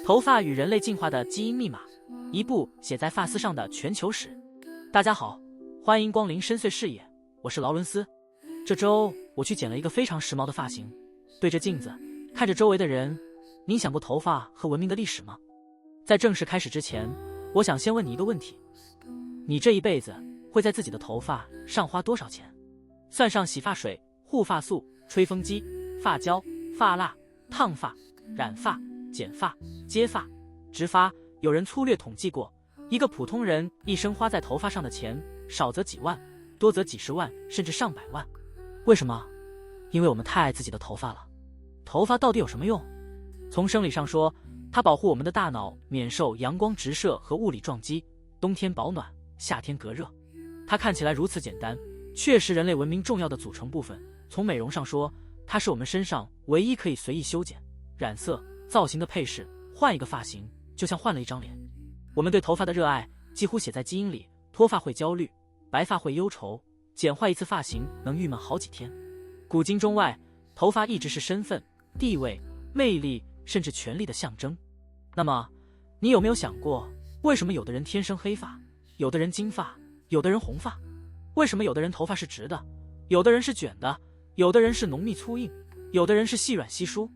头发与人类进化的基因密码，一部写在发丝上的全球史。大家好，欢迎光临深邃视野，我是劳伦斯。这周我去剪了一个非常时髦的发型，对着镜子，看着周围的人，您想过头发和文明的历史吗？在正式开始之前，我想先问你一个问题：你这一辈子会在自己的头发上花多少钱？算上洗发水、护发素、吹风机、发胶、发蜡、烫发、染发、剪发、接发、植发，有人粗略统计过，一个普通人一生花在头发上的钱，少则几万，多则几十万，甚至上百万。为什么？因为我们太爱自己的头发了。头发到底有什么用？从生理上说，它保护我们的大脑免受阳光直射和物理撞击，冬天保暖，夏天隔热。它看起来如此简单，确实人类文明重要的组成部分。从美容上说，它是我们身上唯一可以随意修剪、染色、造型的配饰，换一个发型就像换了一张脸。我们对头发的热爱几乎写在基因里，脱发会焦虑，白发会忧愁，剪坏一次发型能郁闷好几天。古今中外，头发一直是身份、地位、魅力甚至权力的象征。那么你有没有想过，为什么有的人天生黑发，有的人金发，有的人红发？为什么有的人头发是直的，有的人是卷的，有的人是浓密粗硬，有的人是细软稀疏？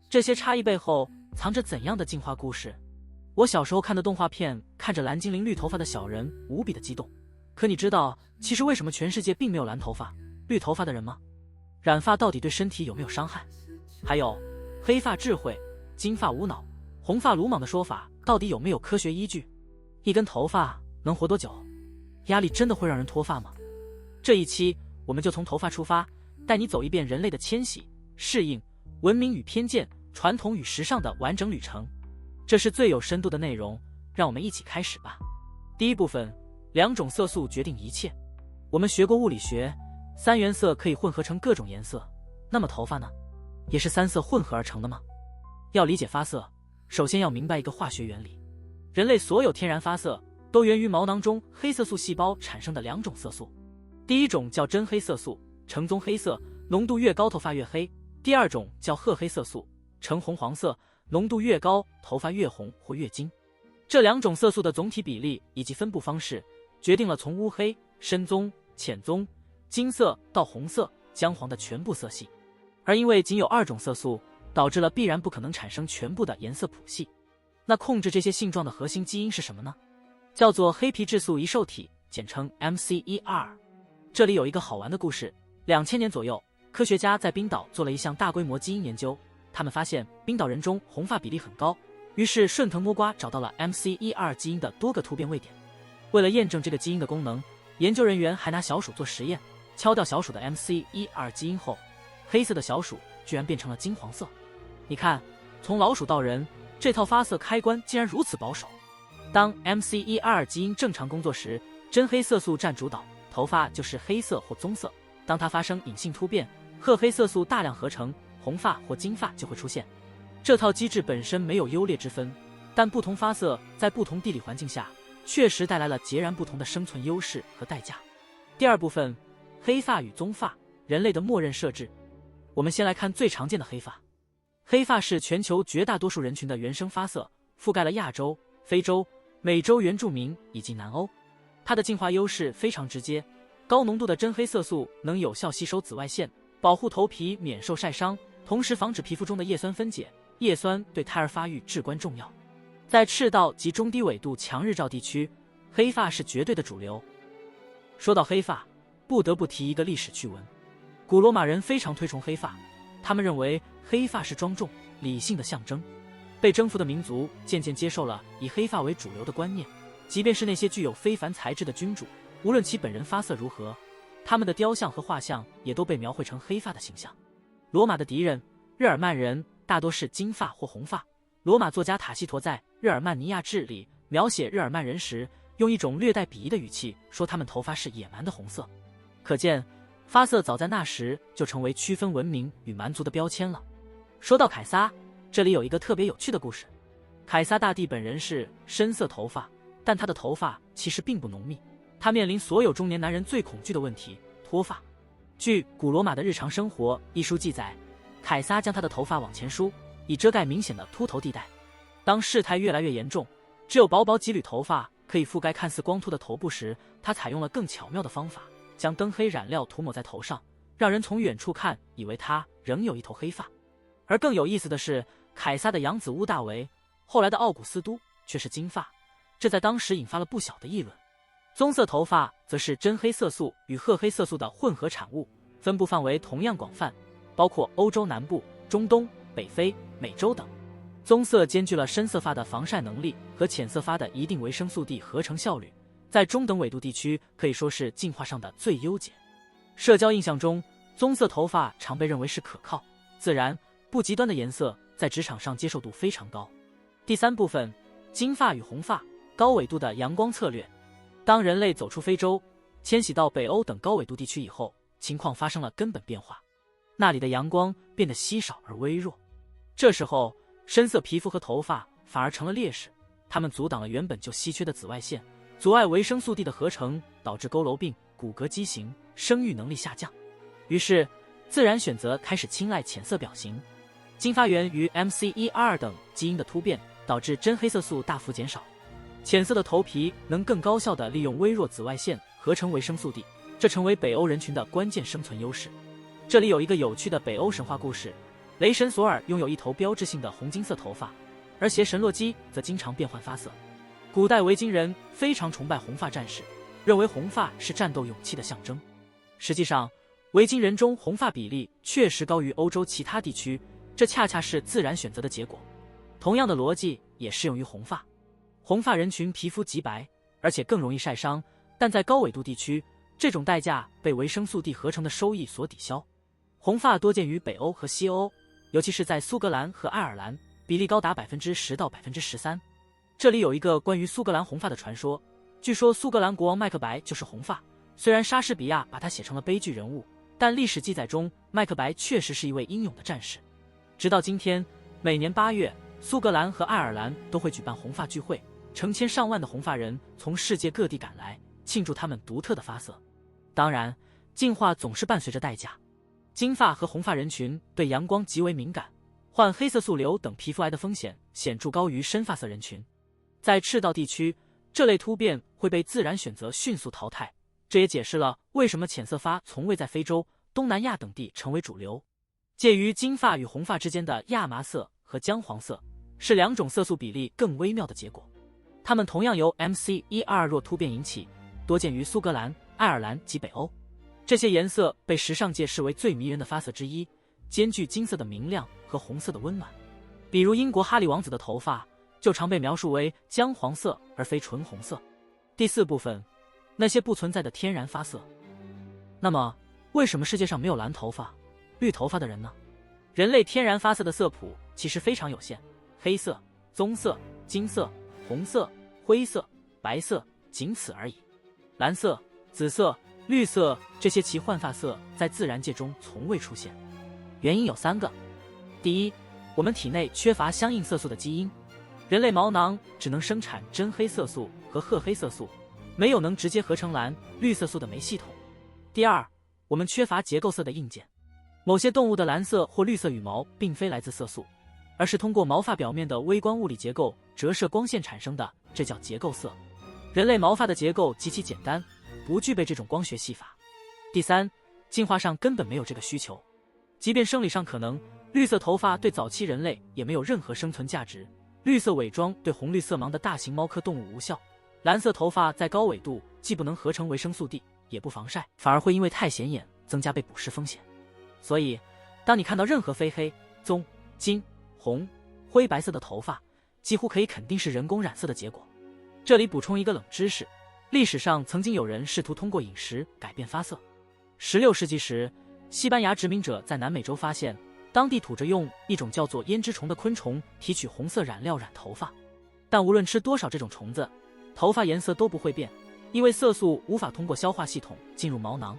这些差异背后藏着怎样的进化故事？我小时候看的动画片，看着蓝精灵绿头发的小人无比的激动。可你知道其实为什么全世界并没有蓝头发、绿头发的人吗？染发到底对身体有没有伤害？还有黑发智慧、金发无脑、红发鲁莽的说法到底有没有科学依据？一根头发能活多久？压力真的会让人脱发吗？这一期我们就从头发出发，带你走一遍人类的迁徙、适应、文明与偏见、传统与时尚的完整旅程。这是最有深度的内容，让我们一起开始吧。第一部分，两种色素决定一切。我们学过物理学，三原色可以混合成各种颜色，那么头发呢？也是三色混合而成的吗？要理解发色，首先要明白一个化学原理。人类所有天然发色都源于毛囊中黑色素细胞产生的两种色素。第一种叫真黑色素，呈棕黑色，浓度越高头发越黑；第二种叫褐黑色素，呈红黄色，浓度越高头发越红或越金。这两种色素的总体比例以及分布方式，决定了从乌黑、深棕、浅棕、金色到红色、姜黄的全部色系。而因为仅有二种色素，导致了必然不可能产生全部的颜色谱系。那控制这些性状的核心基因是什么呢？叫做黑皮质素遗受体，简称 MCER。 这里有一个好玩的故事。2000年左右，科学家在冰岛做了一项大规模基因研究，他们发现冰岛人中红发比例很高，于是顺藤摸瓜找到了 MCER 基因的多个突变位点。为了验证这个基因的功能，研究人员还拿小鼠做实验，敲掉小鼠的 MCER 基因后，黑色的小鼠居然变成了金黄色。你看，从老鼠到人，这套发色开关竟然如此保守。当 MCER 基因正常工作时，真黑色素占主导，头发就是黑色或棕色。当它发生隐性突变，褐黑色素大量合成，红发或金发就会出现。这套机制本身没有优劣之分，但不同发色在不同地理环境下，确实带来了截然不同的生存优势和代价。第二部分，黑发与棕发，人类的默认设置。我们先来看最常见的黑发。黑发是全球绝大多数人群的原生发色，覆盖了亚洲、非洲、美洲原住民以及南欧。它的进化优势非常直接，高浓度的真黑色素能有效吸收紫外线，保护头皮免受晒伤，同时防止皮肤中的叶酸分解。叶酸对胎儿发育至关重要。在赤道及中低纬度强日照地区，黑发是绝对的主流。说到黑发，不得不提一个历史趣闻。古罗马人非常推崇黑发，他们认为黑发是庄重、理性的象征。被征服的民族渐渐接受了以黑发为主流的观念，即便是那些具有非凡才智的君主，无论其本人发色如何，他们的雕像和画像也都被描绘成黑发的形象。罗马的敌人日耳曼人大多是金发或红发。罗马作家塔西佗在《日耳曼尼亚志》里描写日耳曼人时，用一种略带鄙夷的语气说他们头发是野蛮的红色。可见发色早在那时就成为区分文明与蛮族的标签了。说到凯撒，这里有一个特别有趣的故事。凯撒大帝本人是深色头发，但他的头发其实并不浓密，他面临所有中年男人最恐惧的问题——脱发。据《古罗马的日常生活》一书记载，凯撒将他的头发往前梳，以遮盖明显的秃头地带。当事态越来越严重，只有薄薄几缕头发可以覆盖看似光秃的头部时，他采用了更巧妙的方法，将灯黑染料涂抹在头上，让人从远处看以为他仍有一头黑发。而更有意思的是，凯撒的养子屋大维，后来的奥古斯都却是金发，这在当时引发了不小的议论。棕色头发则是真黑色素与褐黑色素的混合产物，分布范围同样广泛，包括欧洲南部、中东、北非、美洲等。棕色兼具了深色发的防晒能力和浅色发的一定维生素 D 合成效率，在中等纬度地区可以说是进化上的最优解。社交印象中，棕色头发常被认为是可靠、自然、不极端的颜色，在职场上接受度非常高。第三部分，金发与红发，高纬度的阳光策略。当人类走出非洲，迁徙到北欧等高纬度地区以后，情况发生了根本变化，那里的阳光变得稀少而微弱。这时候，深色皮肤和头发反而成了劣势，它们阻挡了原本就稀缺的紫外线，阻碍维生素 D 的合成，导致佝偻病、骨骼畸形、生育能力下降。于是，自然选择开始青睐浅色表型。金发源于 MC1R 等基因的突变，导致真黑色素大幅减少。浅色的头皮能更高效地利用微弱紫外线合成维生素 D， 这成为北欧人群的关键生存优势。这里有一个有趣的北欧神话故事，雷神索尔拥有一头标志性的红金色头发，而邪神洛基则经常变换发色。古代维京人非常崇拜红发战士，认为红发是战斗勇气的象征。实际上，维京人中红发比例确实高于欧洲其他地区，这恰恰是自然选择的结果。同样的逻辑也适用于红发。红发人群皮肤极白，而且更容易晒伤，但在高纬度地区，这种代价被维生素 D 合成的收益所抵消。红发多见于北欧和西欧，尤其是在苏格兰和爱尔兰，比例高达 10%到 13%。这里有一个关于苏格兰红发的传说，据说苏格兰国王麦克白就是红发，虽然莎士比亚把他写成了悲剧人物，但历史记载中麦克白确实是一位英勇的战士。直到今天，每年8月，苏格兰和爱尔兰都会举办红发聚会，成千上万的红发人从世界各地赶来，庆祝他们独特的发色。当然，进化总是伴随着代价。金发和红发人群对阳光极为敏感，患黑色素瘤等皮肤癌的风险显著高于深发色人群。在赤道地区，这类突变会被自然选择迅速淘汰，这也解释了为什么浅色发从未在非洲、东南亚等地成为主流。介于金发与红发之间的亚麻色和姜黄色，是两种色素比例更微妙的结果。它们同样由 MC1R 弱突变引起，多见于苏格兰、爱尔兰及北欧。这些颜色被时尚界视为最迷人的发色之一，兼具金色的明亮和红色的温暖。比如英国哈利王子的头发就常被描述为姜黄色而非纯红色。第四部分，那些不存在的天然发色。那么，为什么世界上没有蓝头发、绿头发的人呢？人类天然发色的色谱其实非常有限，黑色、棕色、金色、红色、灰色、白色，仅此而已。蓝色、紫色、绿色这些奇幻发色在自然界中从未出现。原因有3个。第一，我们体内缺乏相应色素的基因，人类毛囊只能生产真黑色素和褐黑色素，没有能直接合成蓝、绿色素的酶系统。第二，我们缺乏结构色的硬件。某些动物的蓝色或绿色羽毛并非来自色素，而是通过毛发表面的微观物理结构折射光线产生的，这叫结构色。人类毛发的结构极其简单，不具备这种光学戏法。第三，进化上根本没有这个需求。即便生理上可能，绿色头发对早期人类也没有任何生存价值。绿色伪装对红绿色盲的大型猫科动物无效。蓝色头发在高纬度既不能合成维生素 D， 也不防晒，反而会因为太显眼增加被捕食风险。所以，当你看到任何非黑、棕、金、红、灰白色的头发，几乎可以肯定是人工染色的结果。这里补充一个冷知识，历史上曾经有人试图通过饮食改变发色。16世纪时，西班牙殖民者在南美洲发现，当地土着用一种叫做胭脂虫的昆虫提取红色染料染头发，但无论吃多少这种虫子，头发颜色都不会变，因为色素无法通过消化系统进入毛囊。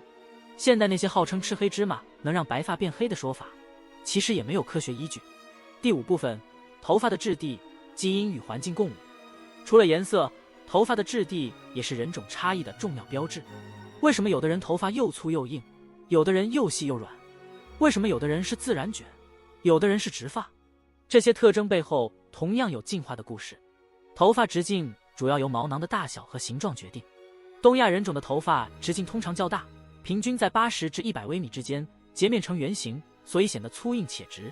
现代那些号称吃黑芝麻能让白发变黑的说法，其实也没有科学依据。第5部分，头发的质地、基因与环境共舞。除了颜色，头发的质地也是人种差异的重要标志。为什么有的人头发又粗又硬，有的人又细又软？为什么有的人是自然卷，有的人是直发？这些特征背后同样有进化的故事。头发直径主要由毛囊的大小和形状决定。东亚人种的头发直径通常较大，平均在80至100微米之间，截面呈圆形，所以显得粗硬且直。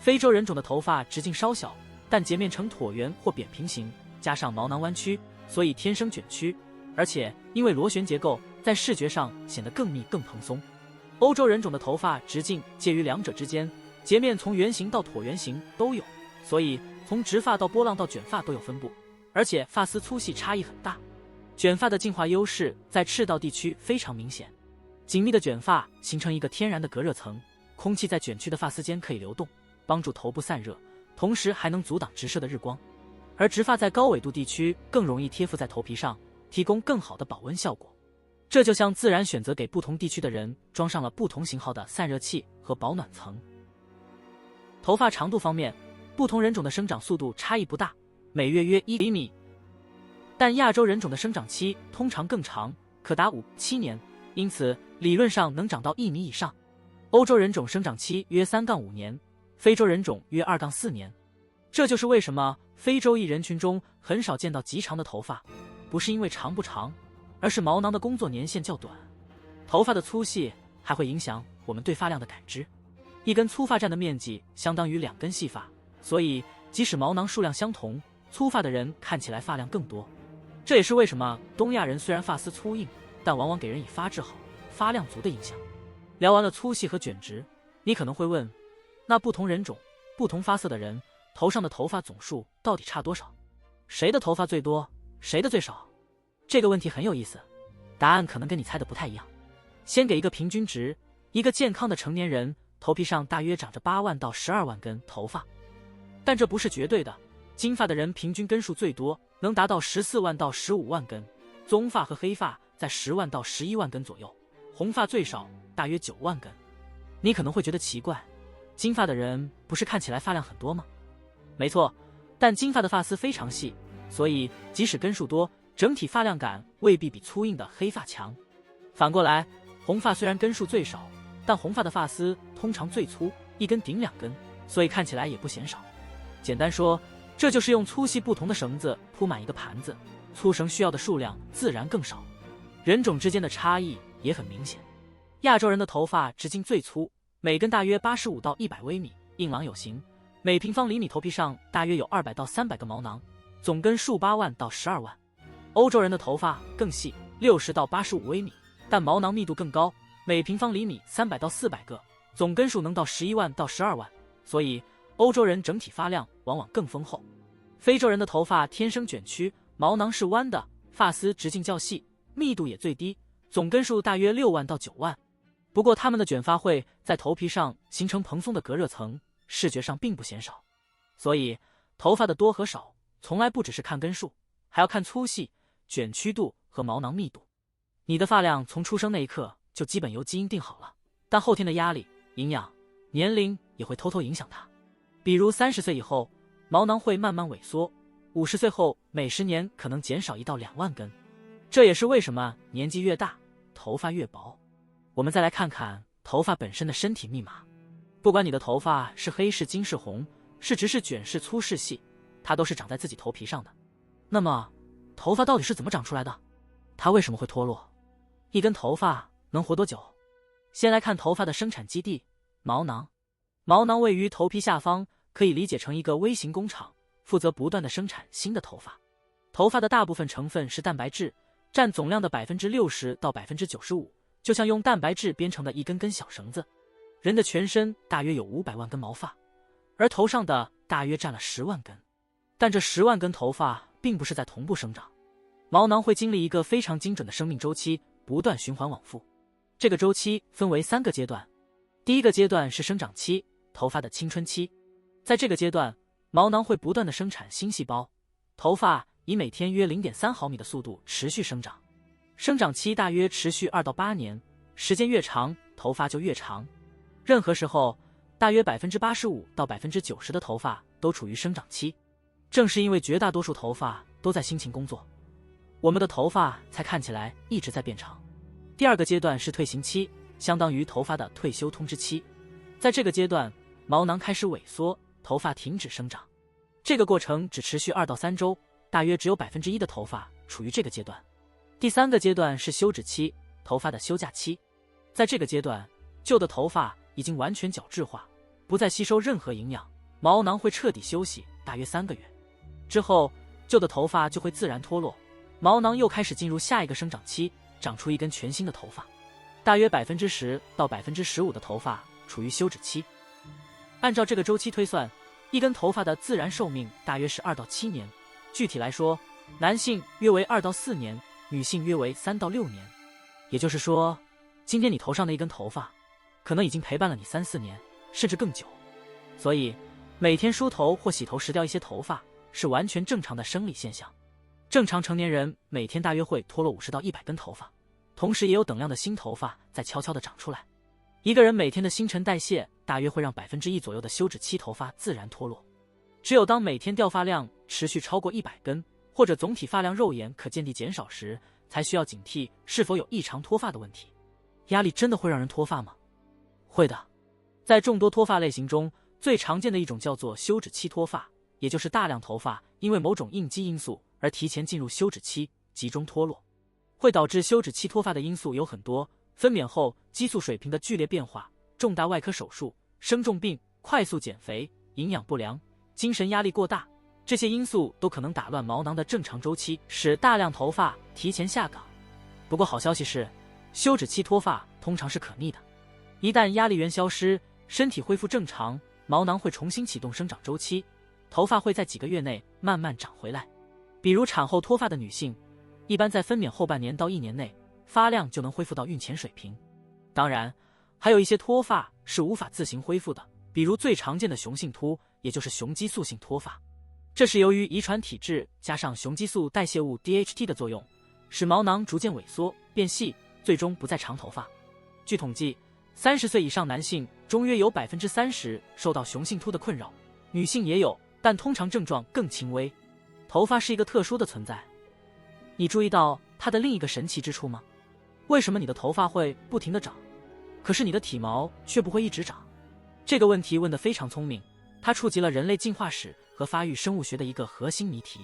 非洲人种的头发直径稍小，但截面呈椭圆或扁平形，加上毛囊弯曲，所以天生卷曲，而且因为螺旋结构，在视觉上显得更密更蓬松。欧洲人种的头发直径介于两者之间，截面从圆形到椭圆形都有，所以从直发到波浪到卷发都有分布，而且发丝粗细差异很大。卷发的进化优势在赤道地区非常明显，紧密的卷发形成一个天然的隔热层，空气在卷曲的发丝间可以流动，帮助头部散热，同时还能阻挡直射的日光。而直发在高纬度地区更容易贴附在头皮上，提供更好的保温效果。这就像自然选择给不同地区的人装上了不同型号的散热器和保暖层。头发长度方面，不同人种的生长速度差异不大，每月约1厘米，但亚洲人种的生长期通常更长，可达5-7年，因此理论上能长到1米以上。欧洲人种生长期约3-5年，非洲人种约2-4年。这就是为什么非洲裔人群中很少见到极长的头发，不是因为长不长，而是毛囊的工作年限较短。头发的粗细还会影响我们对发量的感知。一根粗发占的面积相当于2根细发，所以即使毛囊数量相同，粗发的人看起来发量更多。这也是为什么东亚人虽然发丝粗硬，但往往给人以发质好、发量足的印象。聊完了粗细和卷直，你可能会问，那不同人种、不同发色的人头上的头发总数到底差多少？谁的头发最多，谁的最少？这个问题很有意思，答案可能跟你猜的不太一样。先给一个平均值，一个健康的成年人头皮上大约长着8万到12万根头发，但这不是绝对的。金发的人平均根数最多，能达到14万到15万根，棕发和黑发在10万到11万根左右，红发最少，大约9万根。你可能会觉得奇怪，金发的人不是看起来发量很多吗？没错，但金发的发丝非常细，所以即使根数多，整体发量感未必比粗硬的黑发强。反过来，红发虽然根数最少，但红发的发丝通常最粗，一根顶2根，所以看起来也不嫌少。简单说，这就是用粗细不同的绳子铺满一个盘子，粗绳需要的数量自然更少。人种之间的差异也很明显。亚洲人的头发直径最粗，每根大约85到100微米，硬朗有型，每平方厘米头皮上大约有200到300个毛囊，总根数8万到12万。欧洲人的头发更细，60到85微米，但毛囊密度更高，每平方厘米300到400个，总根数能到11万到12万，所以欧洲人整体发量往往更丰厚。非洲人的头发天生卷曲，毛囊是弯的，发丝直径较细，密度也最低，总根数大约6万到9万。不过他们的卷发会在头皮上形成蓬松的隔热层，视觉上并不显少。所以头发的多和少从来不只是看根数，还要看粗细、卷曲度和毛囊密度。你的发量从出生那一刻就基本由基因定好了，但后天的压力、营养、年龄也会偷偷影响它。比如30岁以后，毛囊会慢慢萎缩，50岁后每10年可能减少1到2万根。这也是为什么年纪越大，头发越薄。我们再来看看头发本身的身体密码。不管你的头发是黑是金是红，是直是卷是粗是细，它都是长在自己头皮上的。那么头发到底是怎么长出来的？它为什么会脱落？一根头发能活多久？先来看头发的生产基地——毛囊。毛囊位于头皮下方，可以理解成一个微型工厂，负责不断的生产新的头发。头发的大部分成分是蛋白质，占总量的60%到95%，就像用蛋白质编成的一根根小绳子。人的全身大约有500万根毛发，而头上的大约占了10万根。但这10万根头发并不是在同步生长，毛囊会经历一个非常精准的生命周期，不断循环往复。这个周期分为3个阶段。第一个阶段是生长期，头发的青春期。在这个阶段，毛囊会不断的生产新细胞，头发以每天约 0.3 毫米的速度持续生长。生长期大约持续2到8年，时间越长，头发就越长。任何时候，大约 85% 到 90% 的头发都处于生长期。正是因为绝大多数头发都在辛勤工作，我们的头发才看起来一直在变长。第二个阶段是退行期，相当于头发的退休通知期。在这个阶段，毛囊开始萎缩，头发停止生长。这个过程只持续2到3周，大约只有1%的头发处于这个阶段。第3个阶段是休止期，头发的休假期。在这个阶段，旧的头发已经完全角质化，不再吸收任何营养，毛囊会彻底休息，大约3个月。之后，旧的头发就会自然脱落，毛囊又开始进入下一个生长期，长出一根全新的头发。大约10%到15%的头发处于休止期。按照这个周期推算，一根头发的自然寿命大约是2到7年。具体来说，男性约为2到4年，女性约为3到6年。也就是说，今天你头上的一根头发，可能已经陪伴了你3、4年，甚至更久。所以，每天梳头或洗头时掉一些头发，是完全正常的生理现象。正常成年人每天大约会脱落50到100根头发，同时也有等量的新头发在悄悄地长出来。一个人每天的新陈代谢大约会让1%左右的休止期头发自然脱落。只有当每天掉发量持续超过100根，或者总体发量肉眼可见地减少时，才需要警惕是否有异常脱发的问题。压力真的会让人脱发吗？会的。在众多脱发类型中，最常见的一种叫做休止期脱发，也就是大量头发因为某种应激因素而提前进入休止期，集中脱落。会导致休止期脱发的因素有很多，分娩后激素水平的剧烈变化、重大外科手术、生重病、快速减肥、营养不良、精神压力过大，这些因素都可能打乱毛囊的正常周期，使大量头发提前下岗。不过好消息是，休止期脱发通常是可逆的。一旦压力源消失，身体恢复正常，毛囊会重新启动生长周期，头发会在几个月内慢慢长回来。比如产后脱发的女性，一般在分娩后半年到1年内，发量就能恢复到孕前水平。当然，还有一些脱发是无法自行恢复的，比如最常见的雄性秃，也就是雄激素性脱发。这是由于遗传体质加上雄激素代谢物 DHT 的作用，使毛囊逐渐萎缩变细，最终不再长头发。据统计，30岁以上男性中约有30%受到雄性秃的困扰，女性也有，但通常症状更轻微。头发是一个特殊的存在，你注意到它的另一个神奇之处吗？为什么你的头发会不停地长，可是你的体毛却不会一直长？这个问题问得非常聪明，它触及了人类进化史和发育生物学的一个核心谜题。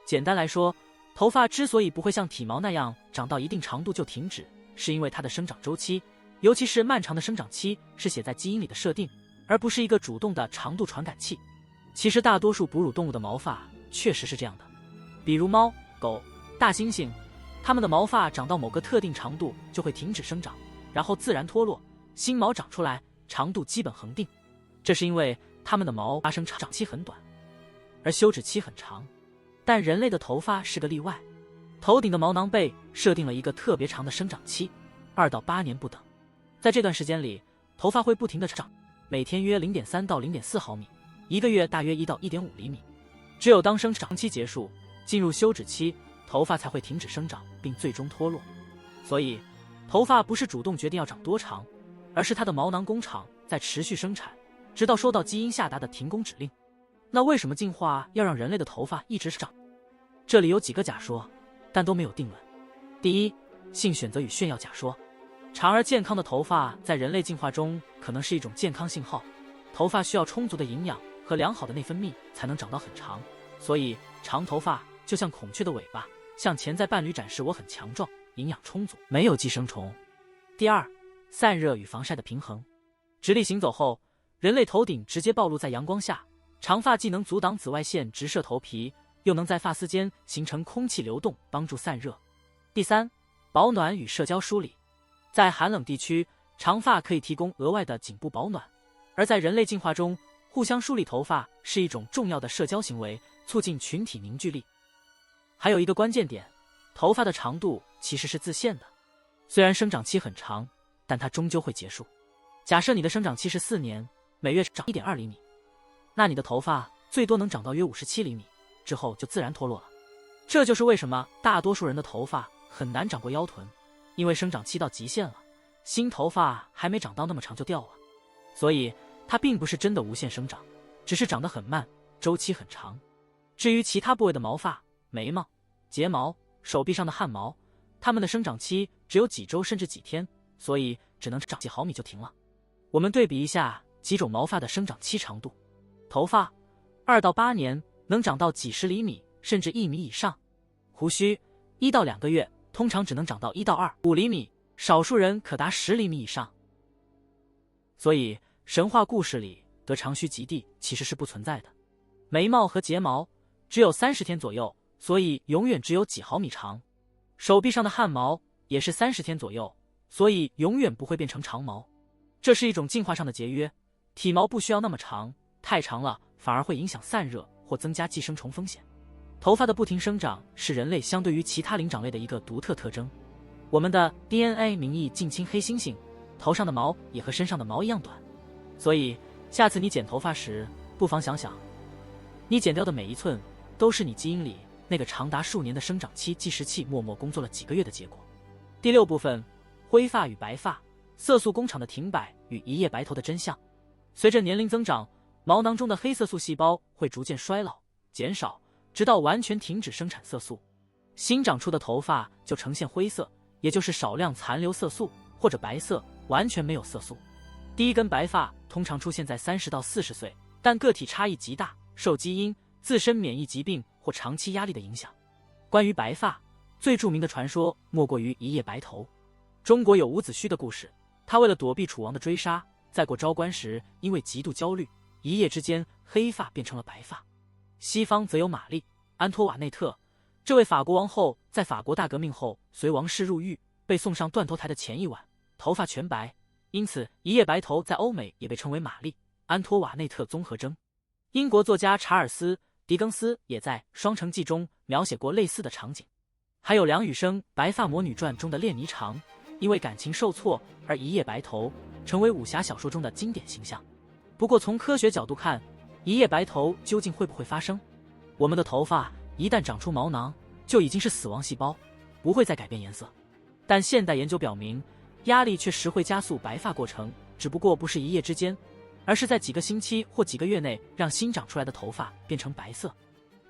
简单来说，头发之所以不会像体毛那样长到一定长度就停止，是因为它的生长周期，尤其是漫长的生长期，是写在基因里的设定，而不是一个主动的长度传感器。其实大多数哺乳动物的毛发确实是这样的，比如猫、狗、大猩猩，它们的毛发长到某个特定长度就会停止生长，然后自然脱落，新毛长出来，长度基本恒定。这是因为它们的毛发生长期很短，而休止期很长。但人类的头发是个例外，头顶的毛囊被设定了一个特别长的生长期，2到8年不等。在这段时间里，头发会不停地长，每天约0.3到0.4毫米，一个月大约1到1.5厘米。只有当生长期结束，进入休止期，头发才会停止生长并最终脱落。所以，头发不是主动决定要长多长，而是它的毛囊工厂在持续生产，直到收到基因下达的停工指令。那为什么进化要让人类的头发一直长？这里有几个假说，但都没有定论。第一，性选择与炫耀假说。长而健康的头发在人类进化中可能是一种健康信号，头发需要充足的营养和良好的内分泌才能长到很长，所以长头发就像孔雀的尾巴，向潜在伴侣展示我很强壮，营养充足，没有寄生虫。第二，散热与防晒的平衡。直立行走后，人类头顶直接暴露在阳光下，长发既能阻挡紫外线直射头皮，又能在发丝间形成空气流动，帮助散热。第三，保暖与社交梳理。在寒冷地区，长发可以提供额外的颈部保暖，而在人类进化中，互相梳理头发是一种重要的社交行为，促进群体凝聚力。还有一个关键点，头发的长度其实是自限的，虽然生长期很长，但它终究会结束。假设你的生长期是4年，每月长 1.2 厘米，那你的头发最多能长到约57厘米，之后就自然脱落了。这就是为什么大多数人的头发很难长过腰臀，因为生长期到极限了，新头发还没长到那么长就掉了。所以它并不是真的无限生长，只是长得很慢，周期很长。至于其他部位的毛发，眉毛、睫毛、手臂上的汗毛，它们的生长期只有几周甚至几天，所以只能长几毫米就停了。我们对比一下几种毛发的生长期长度。头发2到8年，能长到几十厘米甚至1米以上；胡须1到2个月通常只能长到1到5厘米，少数人可达10厘米以上。所以神话故事里得长须及第其实是不存在的。眉毛和睫毛只有30天左右，所以永远只有几毫米长。手臂上的汗毛也是30天左右，所以永远不会变成长毛。这是一种进化上的节约，体毛不需要那么长，太长了反而会影响散热或增加寄生虫风险。头发的不停生长是人类相对于其他灵长类的一个独特特征。我们的 DNA 名义近亲黑猩猩，头上的毛也和身上的毛一样短。所以下次你剪头发时，不妨想想，你剪掉的每一寸都是你基因里那个长达数年的生长期计时器默默工作了几个月的结果。第6部分，灰发与白发，色素工厂的停摆与一夜白头的真相。随着年龄增长，毛囊中的黑色素细胞会逐渐衰老减少，直到完全停止生产色素。新长出的头发就呈现灰色，也就是少量残留色素，或者白色，完全没有色素。第一根白发通常出现在30到40岁，但个体差异极大，受基因、自身免疫疾病或长期压力的影响。关于白发，最著名的传说莫过于一夜白头。中国有伍子胥的故事，他为了躲避楚王的追杀，在过昭关时因为极度焦虑，一夜之间黑发变成了白发。西方则有玛丽·安托瓦内特，这位法国王后在法国大革命后随王室入狱，被送上断头台的前一晚，头发全白，因此一夜白头在欧美也被称为玛丽·安托瓦内特综合征。英国作家查尔斯·狄更斯也在《双城记》中描写过类似的场景。还有梁羽生《白发魔女传》中的列尼长，因为感情受挫而一夜白头，成为武侠小说中的经典形象。不过从科学角度看，一夜白头究竟会不会发生？我们的头发一旦长出毛囊，就已经是死亡细胞，不会再改变颜色。但现代研究表明，压力确实会加速白发过程，只不过不是一夜之间，而是在几个星期或几个月内让新长出来的头发变成白色。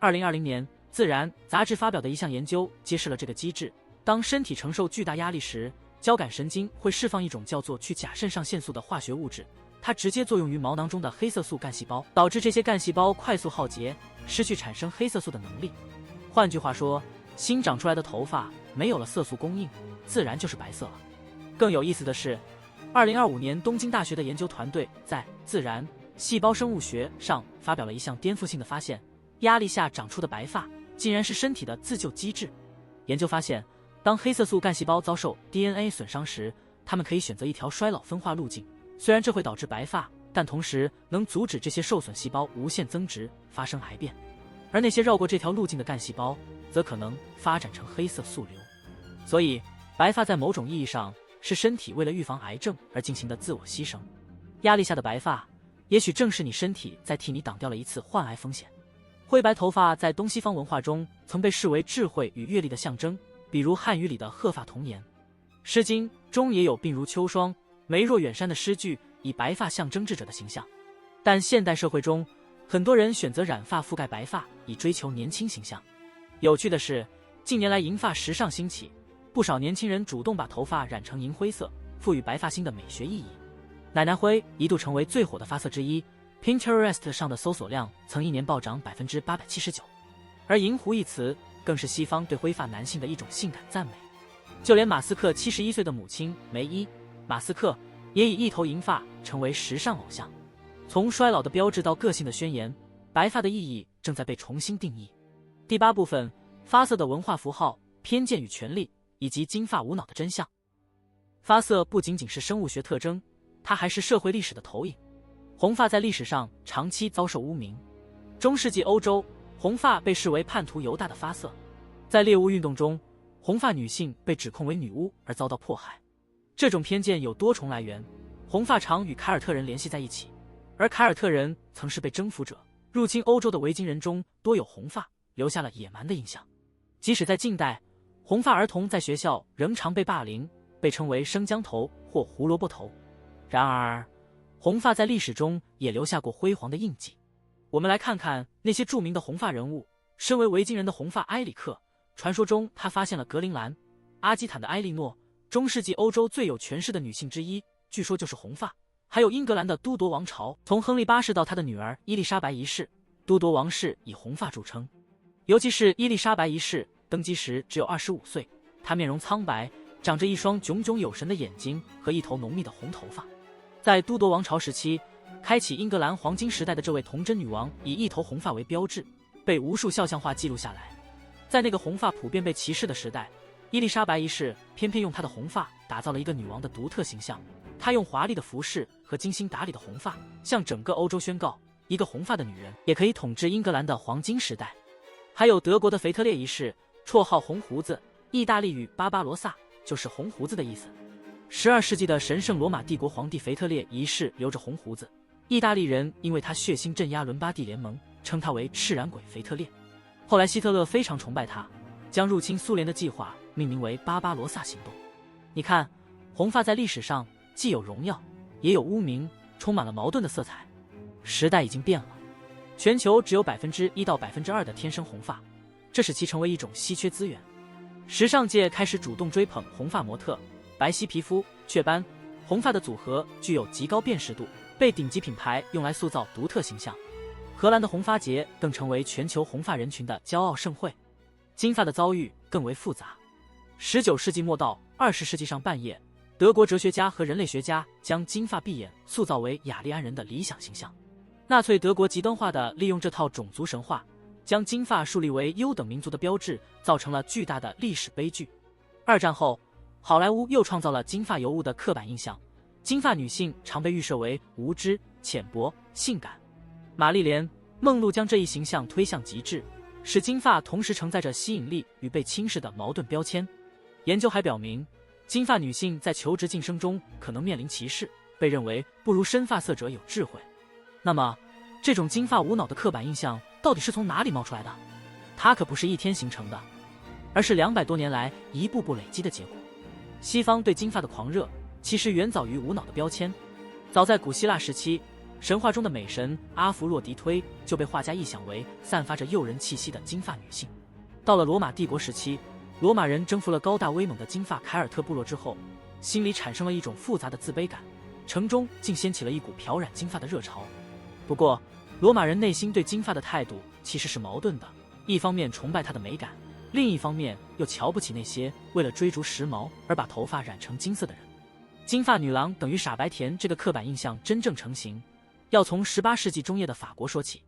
2020年，《自然》杂志发表的一项研究揭示了这个机制。当身体承受巨大压力时，交感神经会释放一种叫做去甲肾上腺素的化学物质，它直接作用于毛囊中的黑色素干细胞，导致这些干细胞快速耗竭，失去产生黑色素的能力。换句话说，新长出来的头发没有了色素供应，自然就是白色了。更有意思的是，2025年东京大学的研究团队在《自然细胞生物学》上发表了一项颠覆性的发现：压力下长出的白发竟然是身体的自救机制。研究发现，当黑色素干细胞遭受 DNA 损伤时，它们可以选择一条衰老分化路径。虽然这会导致白发，但同时能阻止这些受损细胞无限增殖，发生癌变。而那些绕过这条路径的干细胞，则可能发展成黑色素瘤。所以，白发在某种意义上是身体为了预防癌症而进行的自我牺牲。压力下的白发，也许正是你身体在替你挡掉了一次患癌风险。灰白头发在东西方文化中曾被视为智慧与阅历的象征，比如汉语里的鹤发童颜。诗经中也有鬓如秋霜，眉若远山的诗句，以白发象征智者的形象。但现代社会中，很多人选择染发覆盖白发，以追求年轻形象。有趣的是，近年来银发时尚兴起，不少年轻人主动把头发染成银灰色，赋予白发新的美学意义。奶奶灰一度成为最火的发色之一， Pinterest 上的搜索量曾一年暴涨 879%。 而银狐一词更是西方对灰发男性的一种性感赞美。就连马斯克71岁的母亲梅伊·马斯克也以一头银发成为时尚偶像。从衰老的标志到个性的宣言，白发的意义正在被重新定义。第8部分，发色的文化符号、偏见与权利，以及金发无脑的真相。发色不仅仅是生物学特征，它还是社会历史的投影。红发在历史上长期遭受污名。中世纪欧洲，红发被视为叛徒犹大的发色。在猎巫运动中，红发女性被指控为女巫而遭到迫害。这种偏见有多重来源。红发常与凯尔特人联系在一起，而凯尔特人曾是被征服者，入侵欧洲的维京人中多有红发，留下了野蛮的印象。即使在近代，红发儿童在学校仍常被霸凌，被称为生姜头或胡萝卜头。然而，红发在历史中也留下过辉煌的印记。我们来看看那些著名的红发人物。身为维京人的红发埃里克，传说中他发现了格陵兰。阿基坦的埃莉诺，中世纪欧洲最有权势的女性之一，据说就是红发。还有英格兰的都铎王朝，从亨利8世到他的女儿伊丽莎白一世，都铎王室以红发著称，尤其是伊丽莎白一世登基时只有25岁，她面容苍白，长着一双炯炯有神的眼睛和一头浓密的红头发。在都铎王朝时期，开启英格兰黄金时代的这位童贞女王以一头红发为标志，被无数肖像画记录下来。在那个红发普遍被歧视的时代，伊丽莎白一世偏偏用她的红发打造了一个女王的独特形象。她用华丽的服饰和精心打理的红发，向整个欧洲宣告，一个红发的女人也可以统治英格兰的黄金时代。还有德国的腓特烈一世，绰号红胡子，意大利语巴巴罗萨就是红胡子的意思。12世纪的神圣罗马帝国皇帝腓特烈一世留着红胡子，意大利人因为他血腥镇压伦巴第联盟，称他为赤染鬼腓特烈。后来希特勒非常崇拜他，将入侵苏联的计划命名为巴巴罗萨行动。你看，红发在历史上既有荣耀，也有污名，充满了矛盾的色彩。时代已经变了，全球只有1%到2%的天生红发，这使其成为一种稀缺资源。时尚界开始主动追捧红发模特，白皙皮肤、雀斑、红发的组合具有极高辨识度，被顶级品牌用来塑造独特形象。荷兰的红发节更成为全球红发人群的骄傲盛会。金发的遭遇更为复杂。19世纪末到20世纪上半叶，德国哲学家和人类学家将金发碧眼塑造为雅利安人的理想形象。纳粹德国极端化地利用这套种族神话，将金发树立为优等民族的标志，造成了巨大的历史悲剧。2战后，好莱坞又创造了金发尤物的刻板印象，金发女性常被预设为无知、浅薄、性感。玛丽莲·梦露将这一形象推向极致，使金发同时承载着吸引力与被轻视的矛盾标签。研究还表明，金发女性在求职晋升中可能面临歧视，被认为不如深发色者有智慧。那么，这种金发无脑的刻板印象到底是从哪里冒出来的？它可不是一天形成的，而是200多年来一步步累积的结果。西方对金发的狂热其实远早于无脑的标签。早在古希腊时期，神话中的美神阿弗洛狄忒就被画家臆想为散发着诱人气息的金发女性。到了罗马帝国时期，罗马人征服了高大威猛的金发凯尔特部落之后，心里产生了一种复杂的自卑感，城中竟掀起了一股漂染金发的热潮。不过，罗马人内心对金发的态度其实是矛盾的，一方面崇拜她的美感，另一方面又瞧不起那些为了追逐时髦而把头发染成金色的人。金发女郎等于傻白甜这个刻板印象真正成型，要从18世纪中叶的法国说起。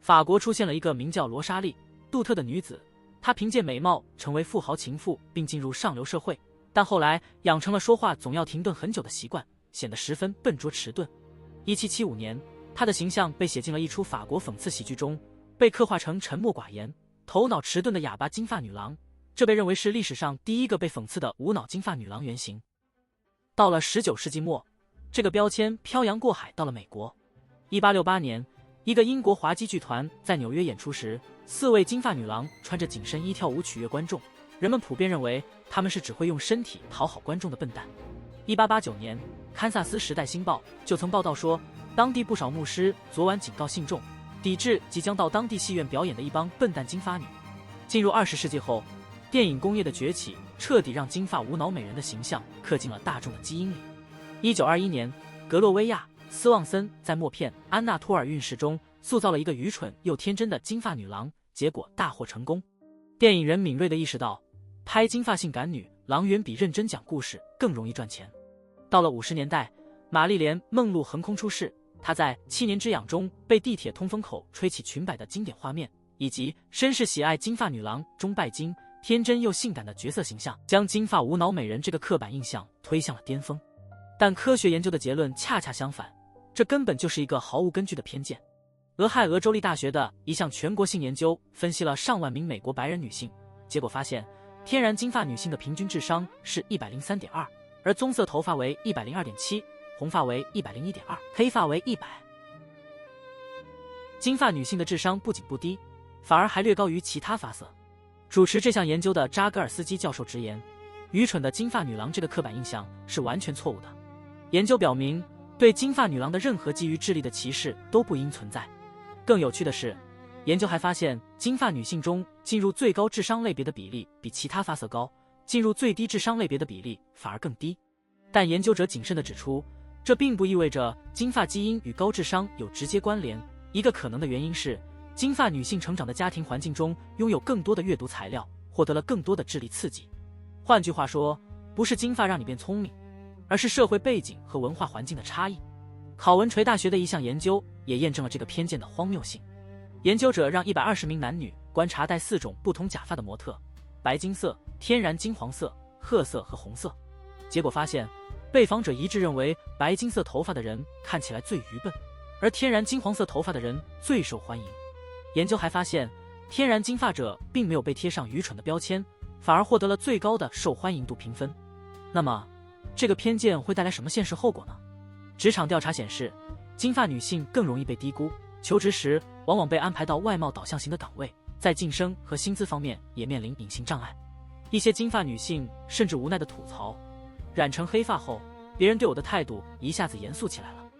法国出现了一个名叫罗莎莉·杜特的女子，她凭借美貌成为富豪情妇并进入上流社会，但后来养成了说话总要停顿很久的习惯，显得十分笨拙迟钝。1775年，她的形象被写进了一出法国讽刺喜剧中，被刻画成沉默寡言、头脑迟钝的哑巴金发女郎，这被认为是历史上第一个被讽刺的无脑金发女郎原型。到了19世纪末，这个标签漂洋过海到了美国。1868年，一个英国滑稽剧团在纽约演出时，4位金发女郎穿着紧身衣跳舞取悦观众，人们普遍认为她们是只会用身体讨好观众的笨蛋。1889年，堪萨斯时代星报就曾报道说，当地不少牧师昨晚警告信众，抵制即将到当地戏院表演的一帮笨蛋金发女。进入20世纪后，电影工业的崛起彻底让金发无脑美人的形象刻进了大众的基因里。1921年，格洛维亚·斯旺森在默片《安娜托尔运势》中塑造了一个愚蠢又天真的金发女郎，结果大获成功。电影人敏锐地意识到，拍金发性感女郎远比认真讲故事更容易赚钱。到了50年代，玛丽莲·梦露横空出世，她在《7年之痒》中被地铁通风口吹起裙摆的经典画面，以及绅士喜爱金发女郎中拜金天真又性感的角色形象，将金发无脑美人这个刻板印象推向了巅峰。但科学研究的结论恰恰相反，这根本就是一个毫无根据的偏见。俄亥俄州立大学的一项全国性研究分析了上万名美国白人女性，结果发现，天然金发女性的平均智商是103.2，而棕色头发为102.7，红发为101.2，黑发为100。金发女性的智商不仅不低，反而还略高于其他发色。主持这项研究的扎格尔斯基教授直言，愚蠢的金发女郎这个刻板印象是完全错误的。研究表明，对金发女郎的任何基于智力的歧视都不应存在。更有趣的是，研究还发现，金发女性中进入最高智商类别的比例比其他发色高，进入最低智商类别的比例反而更低。但研究者谨慎地指出，这并不意味着金发基因与高智商有直接关联。一个可能的原因是，金发女性成长的家庭环境中拥有更多的阅读材料，获得了更多的智力刺激。换句话说，不是金发让你变聪明，而是社会背景和文化环境的差异。考文垂大学的一项研究也验证了这个偏见的荒谬性。研究者让120名男女观察戴4种不同假发的模特：白金色、天然金黄色、褐色和红色。结果发现，被访者一致认为白金色头发的人看起来最愚笨，而天然金黄色头发的人最受欢迎。研究还发现，天然金发者并没有被贴上愚蠢的标签，反而获得了最高的受欢迎度评分。那么，这个偏见会带来什么现实后果呢？职场调查显示，金发女性更容易被低估，求职时往往被安排到外貌导向型的岗位，在晋升和薪资方面也面临隐形障碍。一些金发女性甚至无奈地吐槽，染成黑发后，别人对我的态度一下子严肃起来了。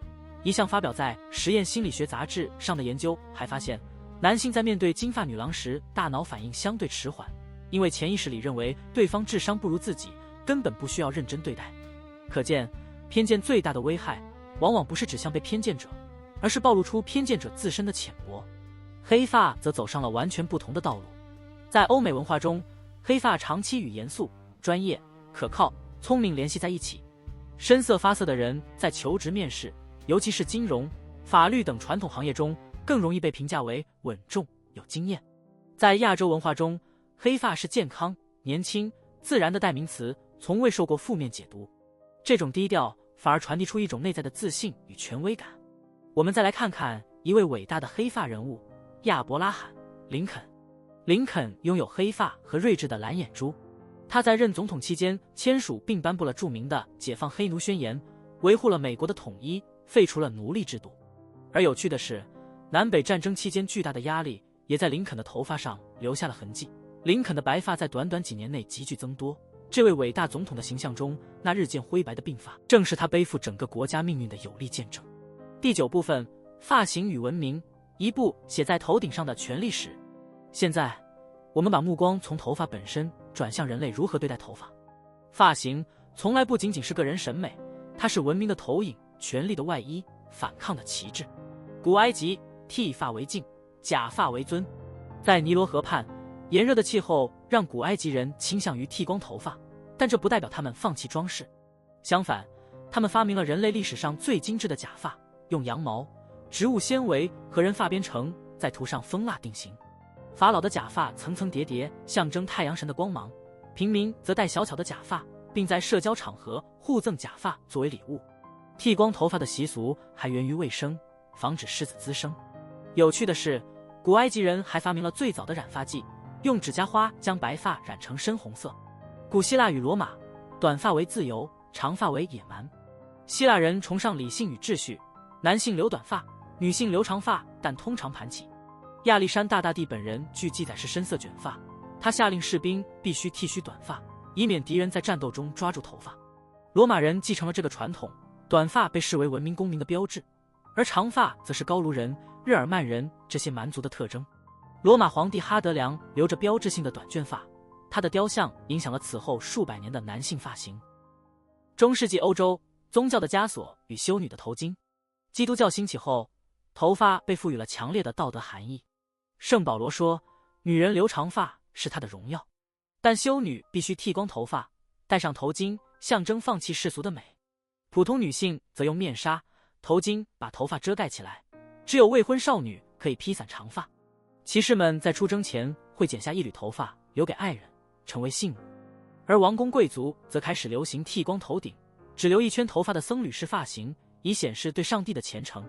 一项发表在《实验心理学杂志》上的研究还发现，男性在面对金发女郎时，大脑反应相对迟缓，因为潜意识里认为对方智商不如自己，根本不需要认真对待。可见，偏见最大的危害，往往不是指向被偏见者，而是暴露出偏见者自身的浅薄。黑发则走上了完全不同的道路。在欧美文化中，黑发长期与严肃、专业、可靠、聪明联系在一起。深色发色的人在求职面试，尤其是金融、法律等传统行业中，更容易被评价为稳重、有经验。在亚洲文化中，黑发是健康、年轻、自然的代名词，从未受过负面解读。这种低调反而传递出一种内在的自信与权威感。我们再来看看一位伟大的黑发人物——亚伯拉罕·林肯。林肯拥有黑发和睿智的蓝眼珠，他在任总统期间签署并颁布了著名的《解放黑奴宣言》，维护了美国的统一，废除了奴隶制度。而有趣的是，南北战争期间巨大的压力也在林肯的头发上留下了痕迹。林肯的白发在短短几年内急剧增多，这位伟大总统的形象中，那日渐灰白的鬓发，正是他背负整个国家命运的有力见证。第9部分：发型与文明，一部写在头顶上的权力史。现在，我们把目光从头发本身转向人类如何对待头发。发型从来不仅仅是个人审美，它是文明的投影，权力的外衣，反抗的旗帜。古埃及，剃发为敬，假发为尊。在尼罗河畔，炎热的气候让古埃及人倾向于剃光头发，但这不代表他们放弃装饰。相反，他们发明了人类历史上最精致的假发，用羊毛、植物纤维和人发编成，再涂上蜂蜡定型。法老的假发层层叠叠，象征太阳神的光芒；平民则戴小巧的假发，并在社交场合互赠假发作为礼物。剃光头发的习俗还源于卫生，防止虱子滋生。有趣的是，古埃及人还发明了最早的染发剂，用指甲花将白发染成深红色。古希腊与罗马，短发为自由，长发为野蛮。希腊人崇尚理性与秩序，男性留短发，女性留长发，但通常盘起。亚历山大大帝本人据记载是深色卷发，他下令士兵必须剃须短发，以免敌人在战斗中抓住头发。罗马人继承了这个传统，短发被视为文明公民的标志，而长发则是高卢人、日耳曼人这些蛮族的特征。罗马皇帝哈德良留着标志性的短卷发，他的雕像影响了此后数百年的男性发型。中世纪欧洲，宗教的枷锁与修女的头巾。基督教兴起后，头发被赋予了强烈的道德含义。圣保罗说，女人留长发是她的荣耀，但修女必须剃光头发，戴上头巾，象征放弃世俗的美。普通女性则用面纱、头巾把头发遮盖起来，只有未婚少女可以披散长发。骑士们在出征前会剪下一缕头发留给爱人，成为信物。而王公贵族则开始流行剃光头顶，只留一圈头发的僧侣式发型，以显示对上帝的虔诚。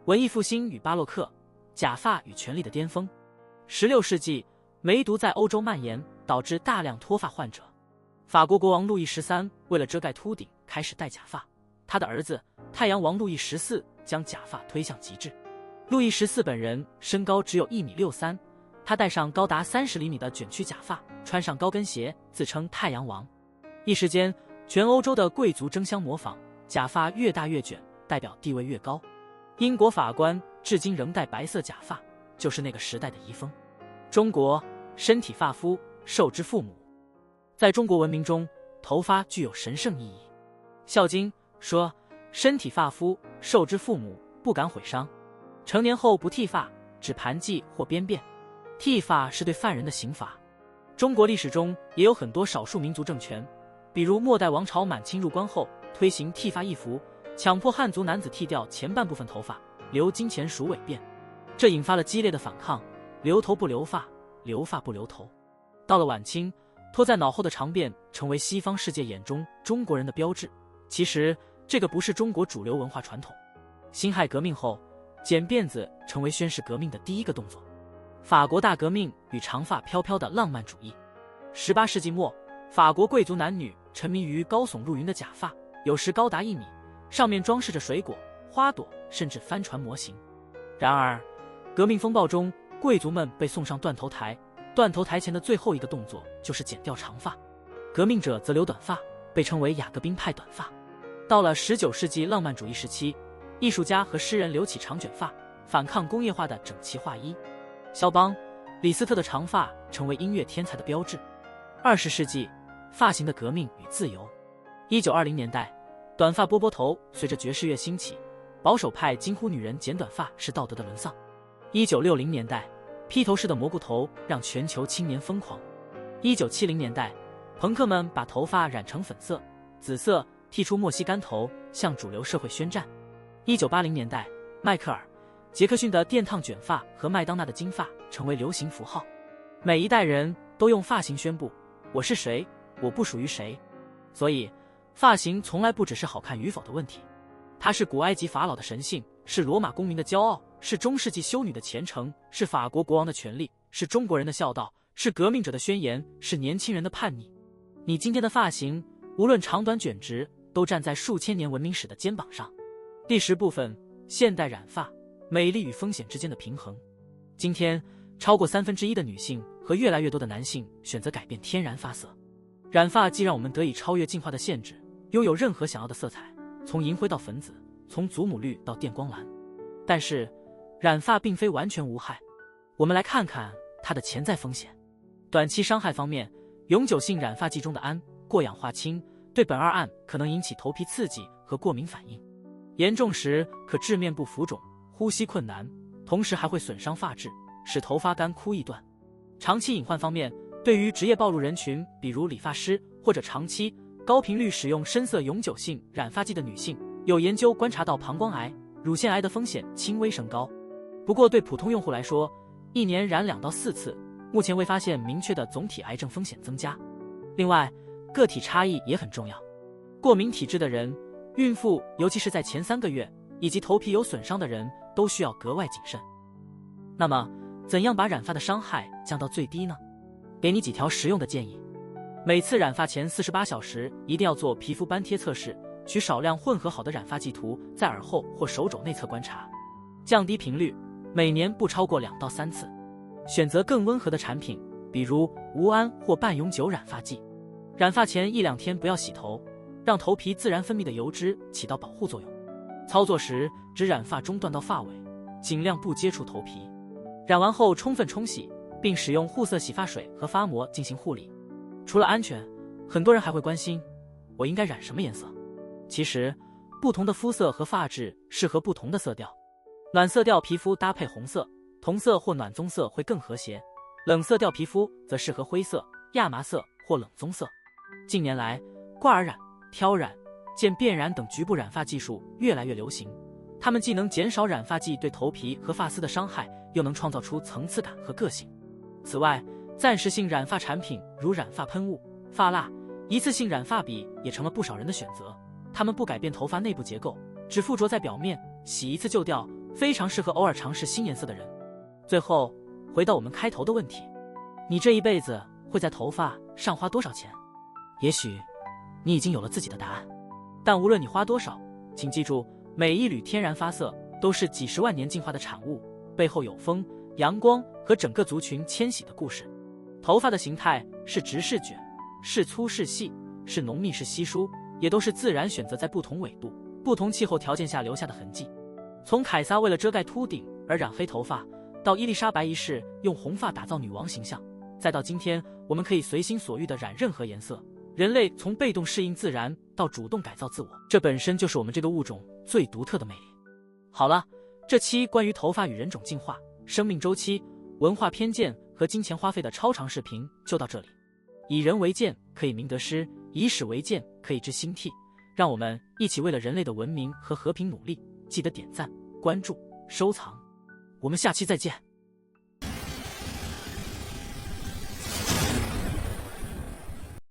文艺复兴与巴洛克，假发与权力的巅峰。16世纪，梅毒在欧洲蔓延，导致大量脱发患者。法国国王路易13为了遮盖秃顶，开始戴假发。他的儿子太阳王路易14将假发推向极致。路易14本人身高只有1.63米，他戴上高达30厘米的卷曲假发，穿上高跟鞋，自称太阳王。一时间，全欧洲的贵族争相模仿，假发越大越卷，代表地位越高。英国法官至今仍戴白色假发，就是那个时代的遗风。中国，身体发肤，受之父母。在中国文明中，头发具有神圣意义。《孝经》说，身体发肤，受之父母，不敢毁伤。成年后不剃发，指盘髻或编辫。剃发是对犯人的刑罚。中国历史中也有很多少数民族政权，比如末代王朝满清入关后推行剃发易服，强迫汉族男子剃掉前半部分头发，留金钱属伪辫，这引发了激烈的反抗，留头不留发，留发不留头。到了晚清，拖在脑后的长辫成为西方世界眼中中国人的标志。其实这个不是中国主流文化传统。辛亥革命后，剪辫子成为宣示革命的第一个动作。法国大革命与长发飘飘的浪漫主义。18世纪末，法国贵族男女沉迷于高耸入云的假发，有时高达1米，上面装饰着水果、花朵，甚至帆船模型。然而，革命风暴中，贵族们被送上断头台，断头台前的最后一个动作就是剪掉长发。革命者则留短发，被称为雅各宾派短发。到了19世纪浪漫主义时期，艺术家和诗人留起长卷发，反抗工业化的整齐划一。肖邦、李斯特的长发成为音乐天才的标志。20世纪，发型的革命与自由。1920年代，短发波波头随着爵士乐兴起，保守派惊呼女人剪短发是道德的沦丧。1960年代，披头士的蘑菇头让全球青年疯狂。1970年代，朋克们把头发染成粉色、紫色，剃出墨西干头，向主流社会宣战。1980年代，迈克尔·杰克逊的电烫卷发和麦当娜的金发成为流行符号。每一代人都用发型宣布我是谁，我不属于谁。所以发型从来不只是好看与否的问题，它是古埃及法老的神性，是罗马公民的骄傲，是中世纪修女的虔诚，是法国国王的权利，是中国人的孝道，是革命者的宣言，是年轻人的叛逆。你今天的发型无论长短卷直，都站在数千年文明史的肩膀上。第10部分，现代染发，美丽与风险之间的平衡。今天，超过1/3的女性和越来越多的男性选择改变天然发色。染发既让我们得以超越进化的限制，拥有任何想要的色彩，从银灰到粉紫，从祖母绿到电光蓝。但是，染发并非完全无害。我们来看看它的潜在风险。短期伤害方面，永久性染发剂中的氨过氧化氢对苯二胺可能引起头皮刺激和过敏反应，严重时可致面部浮肿、呼吸困难，同时还会损伤发质，使头发干枯易断。长期隐患方面，对于职业暴露人群，比如理发师或者长期高频率使用深色永久性染发剂的女性，有研究观察到膀胱癌、乳腺癌的风险轻微升高。不过对普通用户来说，1年染2到4次，目前未发现明确的总体癌症风险增加。另外，个体差异也很重要。过敏体质的人、孕妇，尤其是在前3个月，以及头皮有损伤的人，都需要格外谨慎。那么，怎样把染发的伤害降到最低呢？给你几条实用的建议。每次染发前48小时一定要做皮肤斑贴测试，取少量混合好的染发剂涂在耳后或手肘内侧观察。降低频率，每年不超过2到3次。选择更温和的产品，比如无氨或半永久染发剂。染发前1-2天不要洗头，让头皮自然分泌的油脂起到保护作用。操作时只染发中段到发尾，尽量不接触头皮。染完后充分冲洗，并使用护色洗发水和发膜进行护理。除了安全，很多人还会关心，我应该染什么颜色？其实，不同的肤色和发质适合不同的色调。暖色调皮肤搭配红色、同色或暖棕色会更和谐，冷色调皮肤则适合灰色、亚麻色或冷棕色。近年来，挂耳染、挑染、渐变染等局部染发技术越来越流行，它们既能减少染发剂对头皮和发丝的伤害，又能创造出层次感和个性。此外，暂时性染发产品如染发喷雾、发蜡、一次性染发笔也成了不少人的选择。它们不改变头发内部结构，只附着在表面，洗一次就掉，非常适合偶尔尝试新颜色的人。最后，回到我们开头的问题，你这一辈子会在头发上花多少钱？也许你已经有了自己的答案，但无论你花多少，请记住，每一缕天然发色都是几十万年进化的产物，背后有风、阳光和整个族群迁徙的故事。头发的形态是直是卷，是粗是细，是浓密是稀疏，也都是自然选择在不同纬度、不同气候条件下留下的痕迹。从凯撒为了遮盖秃顶而染黑头发，到伊丽莎白一世用红发打造女王形象，再到今天我们可以随心所欲地染任何颜色。人类从被动适应自然到主动改造自我，这本身就是我们这个物种最独特的魅力。好了，这期关于头发与人种进化、生命周期、文化偏见和金钱花费的超长视频就到这里。以人为鉴，可以明得失；以史为鉴，可以知兴替。让我们一起为了人类的文明和和平努力。记得点赞、关注、收藏，我们下期再见。